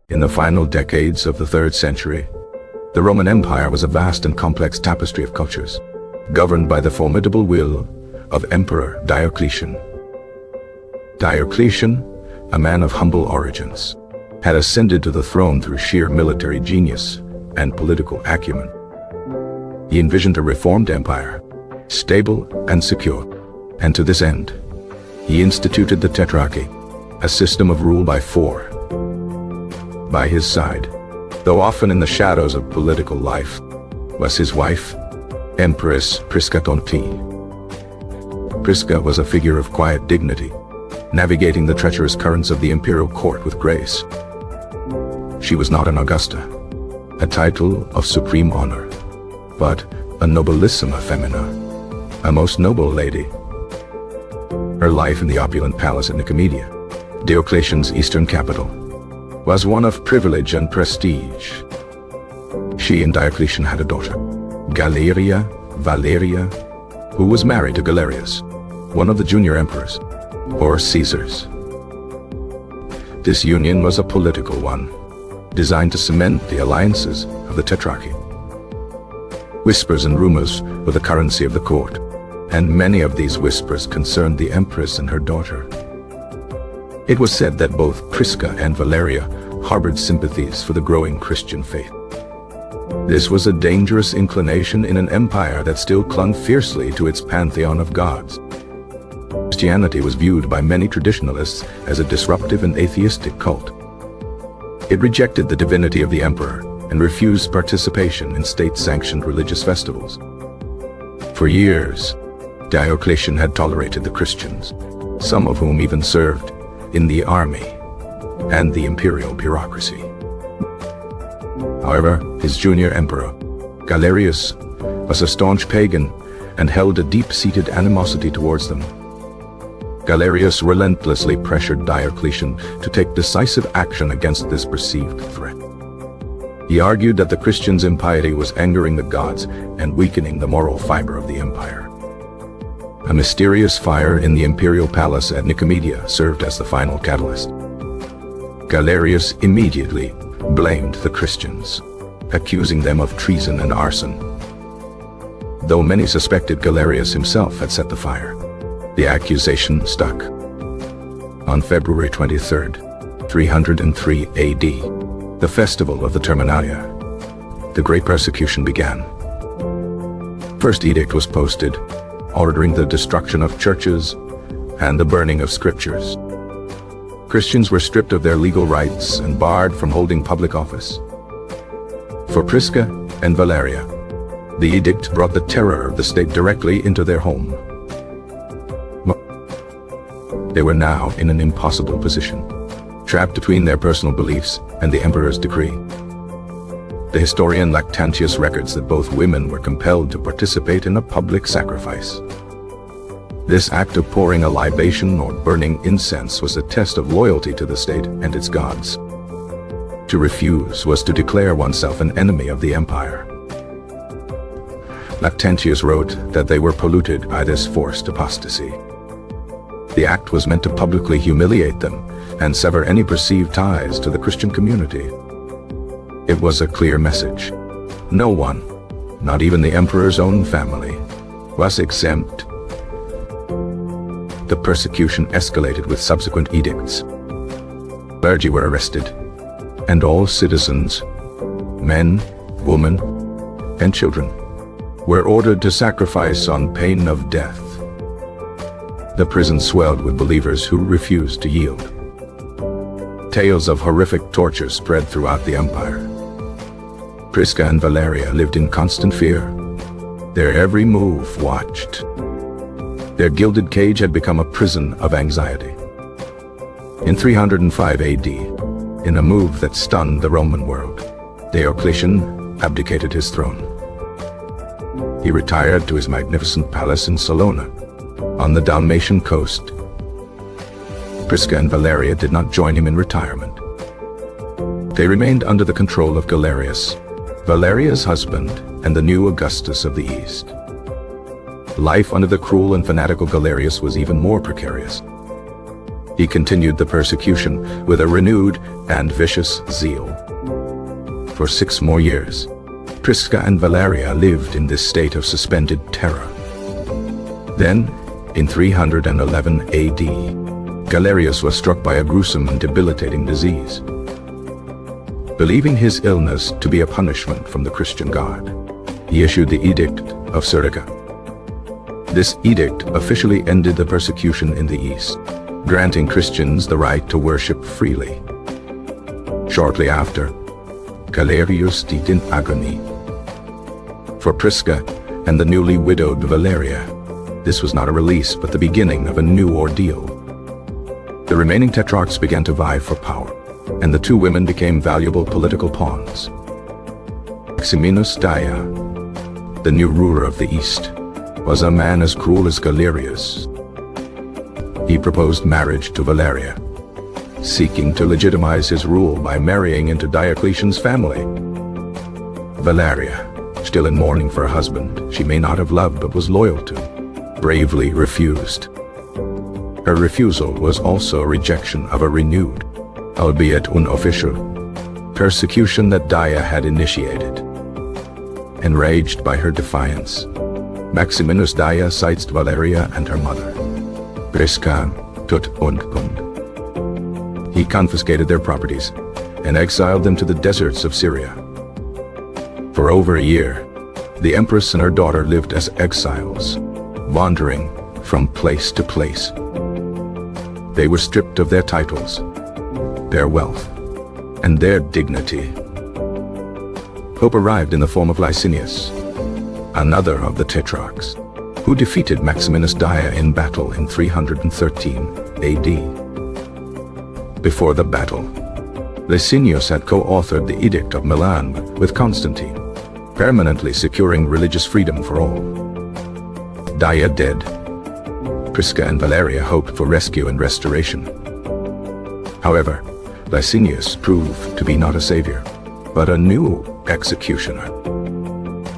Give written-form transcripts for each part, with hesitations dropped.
In the final decades of the 3rd century, the Roman Empire was a vast and complex tapestry of cultures, governed by the formidable will of Emperor Diocletian. Diocletian, a man of humble origins, had ascended to the throne through sheer military genius and political acumen. He envisioned a reformed empire, stable and secure, and to this end, he instituted the Tetrarchy, a system of rule by 4. By his side, though often in the shadows of political life, was his wife, Empress Prisca. Prisca was a figure of quiet dignity, navigating the treacherous currents of the imperial court with grace. She was not an Augusta, a title of supreme honor, but a nobilissima femina, a most noble lady. Her life in the opulent palace at Nicomedia, Diocletian's eastern capital, was one of privilege and prestige. She and Diocletian had a daughter, Valeria, who was married to Galerius, one of the junior emperors, or Caesars. This union was a political one, designed to cement the alliances of the Tetrarchy. Whispers and rumors were the currency of the court, and many of these whispers concerned the empress and her daughter. It was said that both Prisca and Valeria harbored sympathies for the growing Christian faith. This was a dangerous inclination in an empire that still clung fiercely to its pantheon of gods. Christianity was viewed by many traditionalists as a disruptive and atheistic cult. It rejected the divinity of the emperor and refused participation in state-sanctioned religious festivals. For years, Diocletian had tolerated the Christians, some of whom even served in the army and the imperial bureaucracy. However, his junior emperor, Galerius, was a staunch pagan and held a deep-seated animosity towards them. Galerius relentlessly pressured Diocletian to take decisive action against this perceived threat. He argued that the Christians' impiety was angering the gods and weakening the moral fiber of the empire. A mysterious fire in the imperial palace at Nicomedia served as the final catalyst. Galerius immediately blamed the Christians, accusing them of treason and arson. Though many suspected Galerius himself had set the fire, the accusation stuck. On February 23, 303 AD, the festival of the Terminalia, the great persecution began. First edict was posted, ordering the destruction of churches and the burning of scriptures. Christians were stripped of their legal rights and barred from holding public office. For Prisca and Valeria, the edict brought the terror of the state directly into their home. They were now in an impossible position, trapped between their personal beliefs and the emperor's decree. The historian Lactantius records that both women were compelled to participate in a public sacrifice. This act of pouring a libation or burning incense was a test of loyalty to the state and its gods. To refuse was to declare oneself an enemy of the empire. Lactantius wrote that they were polluted by this forced apostasy. The act was meant to publicly humiliate them and sever any perceived ties to the Christian community. It was a clear message. No one, not even the emperor's own family, was exempt. The persecution escalated with subsequent edicts. Clergy were arrested, and all citizens, men, women, and children, were ordered to sacrifice on pain of death. The prison swelled with believers who refused to yield. Tales of horrific torture spread throughout the empire. Prisca and Valeria lived in constant fear, their every move watched. Their gilded cage had become a prison of anxiety. In 305 AD, in a move that stunned the Roman world, Diocletian abdicated his throne. He retired to his magnificent palace in Salona, on the Dalmatian coast. Prisca and Valeria did not join him in retirement. They remained under the control of Galerius, Valeria's husband, and the new Augustus of the East. Life under the cruel and fanatical Galerius was even more precarious. He continued the persecution with a renewed and vicious zeal. For 6 more years, Prisca and Valeria lived in this state of suspended terror. Then, in 311 AD, Galerius was struck by a gruesome and debilitating disease. Believing his illness to be a punishment from the Christian God, he issued the Edict of Prisca. This edict officially ended the persecution in the East, granting Christians the right to worship freely. Shortly after, Galerius died in agony. For Prisca and the newly widowed Valeria, this was not a release but the beginning of a new ordeal. The remaining tetrarchs began to vie for power, and the 2 women became valuable political pawns. Maximinus Daia, the new ruler of the East, was a man as cruel as Galerius. He proposed marriage to Valeria, seeking to legitimize his rule by marrying into Diocletian's family. Valeria, still in mourning for a husband she may not have loved but was loyal to, bravely refused. Her refusal was also a rejection of a renewed, albeit unofficial, persecution that Daia had initiated. Enraged by her defiance, Maximinus Daia seized Valeria and her mother, Prisca tut und Pund. He confiscated their properties and exiled them to the deserts of Syria. For over a year, the Empress and her daughter lived as exiles, wandering from place to place. They were stripped of their titles, their wealth, and their dignity. Hope arrived in the form of Licinius, another of the tetrarchs, who defeated Maximinus Daia in battle in 313 AD. Before the battle, Licinius had co-authored the Edict of Milan with Constantine, permanently securing religious freedom for all. Daia dead, Prisca and Valeria hoped for rescue and restoration. However, Licinius proved to be not a savior, but a new executioner.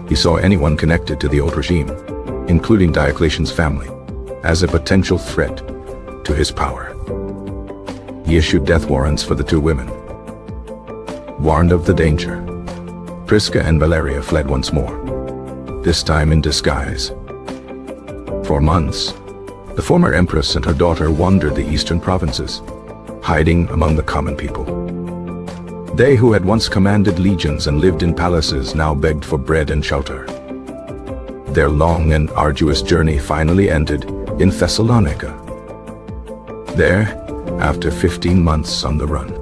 He saw anyone connected to the old regime, including Diocletian's family, as a potential threat to his power. He issued death warrants for the 2 women. Warned of the danger, Prisca and Valeria fled once more, this time in disguise. For months, the former empress and her daughter wandered the eastern provinces, hiding among the common people. They who had once commanded legions and lived in palaces now begged for bread and shelter. Their long and arduous journey finally ended in Thessalonica. There, after 15 months on the run,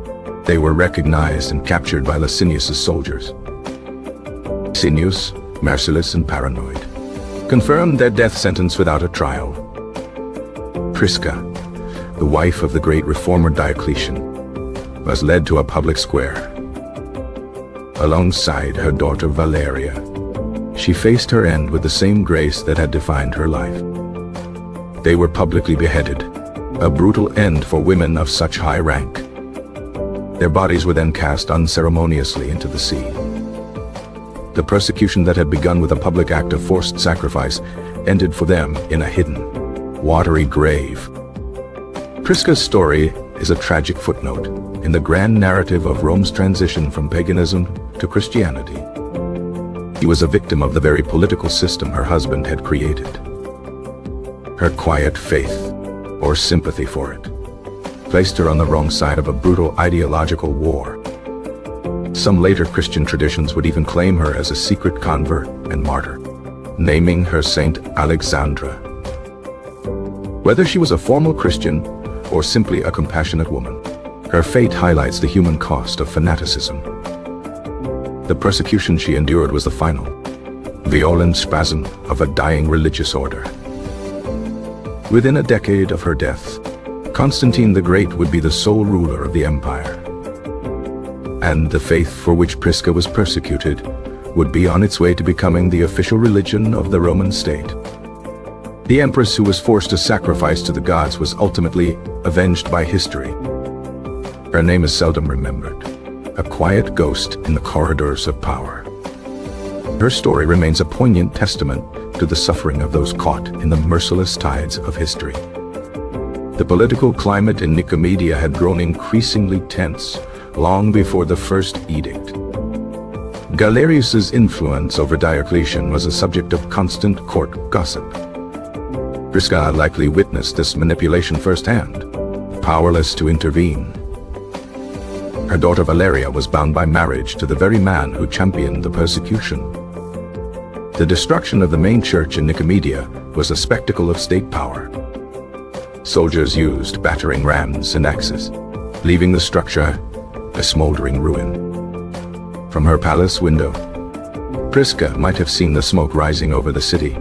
they were recognized and captured by Licinius's soldiers. Licinius, merciless and paranoid, confirmed their death sentence without a trial. Prisca, the wife of the great reformer Diocletian, was led to a public square. Alongside her daughter Valeria, she faced her end with the same grace that had defined her life. They were publicly beheaded, a brutal end for women of such high rank. Their bodies were then cast unceremoniously into the sea. The persecution that had begun with a public act of forced sacrifice ended for them in a hidden, watery grave. Prisca's story is a tragic footnote in the grand narrative of Rome's transition from paganism to Christianity. She was a victim of the very political system her husband had created. Her quiet faith, or sympathy for it, placed her on the wrong side of a brutal ideological war. Some later Christian traditions would even claim her as a secret convert and martyr, naming her Saint Alexandra. Whether she was a formal Christian or simply a compassionate woman, her fate highlights the human cost of fanaticism. The persecution she endured was the final, violent spasm of a dying religious order. Within a decade of her death, Constantine the Great would be the sole ruler of the empire. And the faith for which Prisca was persecuted would be on its way to becoming the official religion of the Roman state. The empress who was forced to sacrifice to the gods was ultimately avenged by history. Her name is seldom remembered, a quiet ghost in the corridors of power. Her story remains a poignant testament to the suffering of those caught in the merciless tides of history. The political climate in Nicomedia had grown increasingly tense long before the first edict. Galerius's influence over Diocletian was a subject of constant court gossip. Prisca likely witnessed this manipulation firsthand, powerless to intervene. Her daughter Valeria was bound by marriage to the very man who championed the persecution. The destruction of the main church in Nicomedia was a spectacle of state power. Soldiers used battering rams and axes, leaving the structure a smoldering ruin. From her palace window, Prisca might have seen the smoke rising over the city.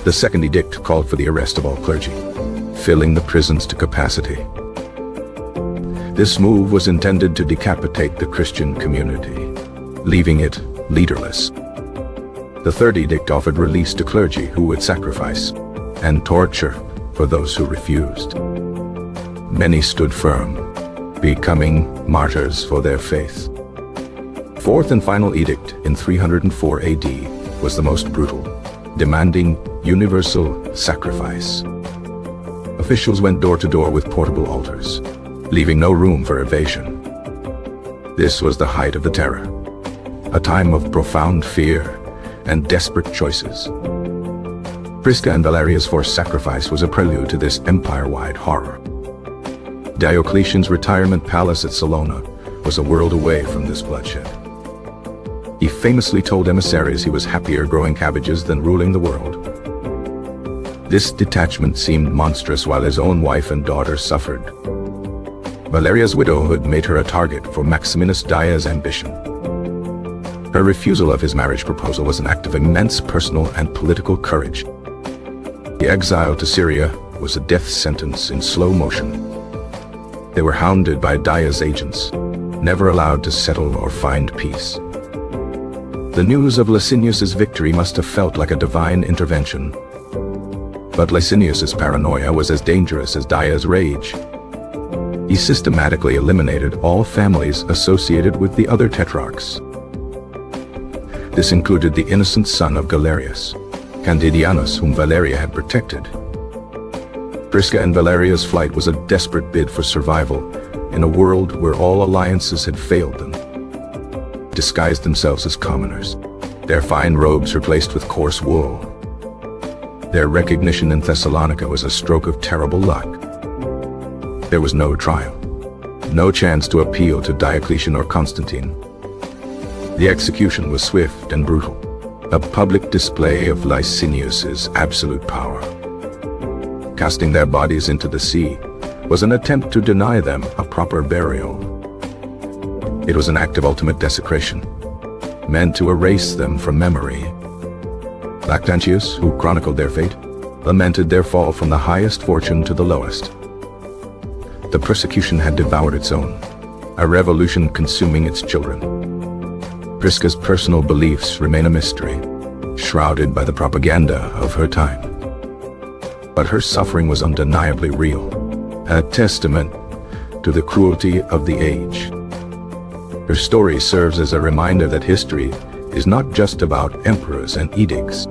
The second edict called for the arrest of all clergy, filling the prisons to capacity. This move was intended to decapitate the Christian community, leaving it leaderless. The third edict offered release to clergy who would sacrifice, and torture for those who refused. Many stood firm, becoming martyrs for their faith. Fourth and final edict in 304 AD was the most brutal, demanding universal sacrifice. Officials went door to door with portable altars, leaving no room for evasion. This was the height of the terror, a time of profound fear and desperate choices. Prisca and Valeria's forced sacrifice was a prelude to this empire-wide horror. Diocletian's retirement palace at Salona was a world away from this bloodshed. He famously told emissaries he was happier growing cabbages than ruling the world. This detachment seemed monstrous while his own wife and daughter suffered. Valeria's widowhood made her a target for Maximinus Daya's ambition. Her refusal of his marriage proposal was an act of immense personal and political courage. The exile to Syria was a death sentence in slow motion. They were hounded by Daya's agents, never allowed to settle or find peace. The news of Licinius's victory must have felt like a divine intervention. But Licinius's paranoia was as dangerous as Daya's rage. He systematically eliminated all families associated with the other tetrarchs. This included the innocent son of Galerius, Candidianus, whom Valeria had protected. Prisca and Valeria's flight was a desperate bid for survival in a world where all alliances had failed them. Disguised themselves as commoners, their fine robes replaced with coarse wool. Their recognition in Thessalonica was a stroke of terrible luck. There was no trial, no chance to appeal to Diocletian or Constantine. The execution was swift and brutal, a public display of Licinius's absolute power. Casting their bodies into the sea was an attempt to deny them a proper burial. It was an act of ultimate desecration, meant to erase them from memory. Lactantius, who chronicled their fate, lamented their fall from the highest fortune to the lowest. The persecution had devoured its own, a revolution consuming its children. Prisca's personal beliefs remain a mystery, shrouded by the propaganda of her time. But her suffering was undeniably real, a testament to the cruelty of the age. Her story serves as a reminder that history is not just about emperors and edicts.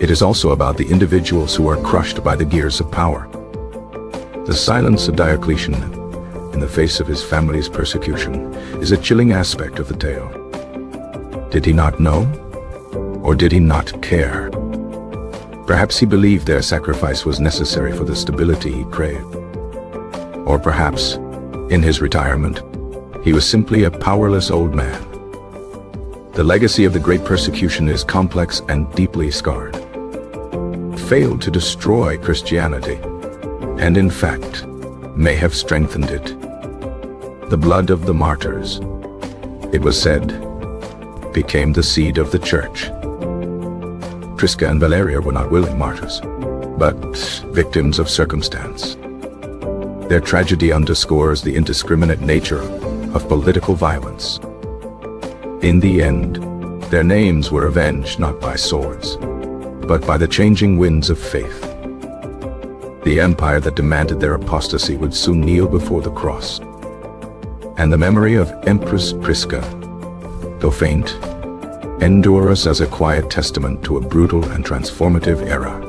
It is also about the individuals who are crushed by the gears of power. The silence of Diocletian, in the face of his family's persecution, is a chilling aspect of the tale. Did he not know? Or did he not care? Perhaps he believed their sacrifice was necessary for the stability he craved. Or perhaps, in his retirement, he was simply a powerless old man. The legacy of the great persecution is complex and deeply scarred. Failed to destroy Christianity, and in fact, may have strengthened it. The blood of the martyrs, it was said, became the seed of the church. Prisca and Valeria were not willing martyrs, but victims of circumstance. Their tragedy underscores the indiscriminate nature of political violence. In the end, their names were avenged not by swords, but by the changing winds of faith. The empire that demanded their apostasy would soon kneel before the cross. And the memory of Empress Prisca, though faint, endures as a quiet testament to a brutal and transformative era.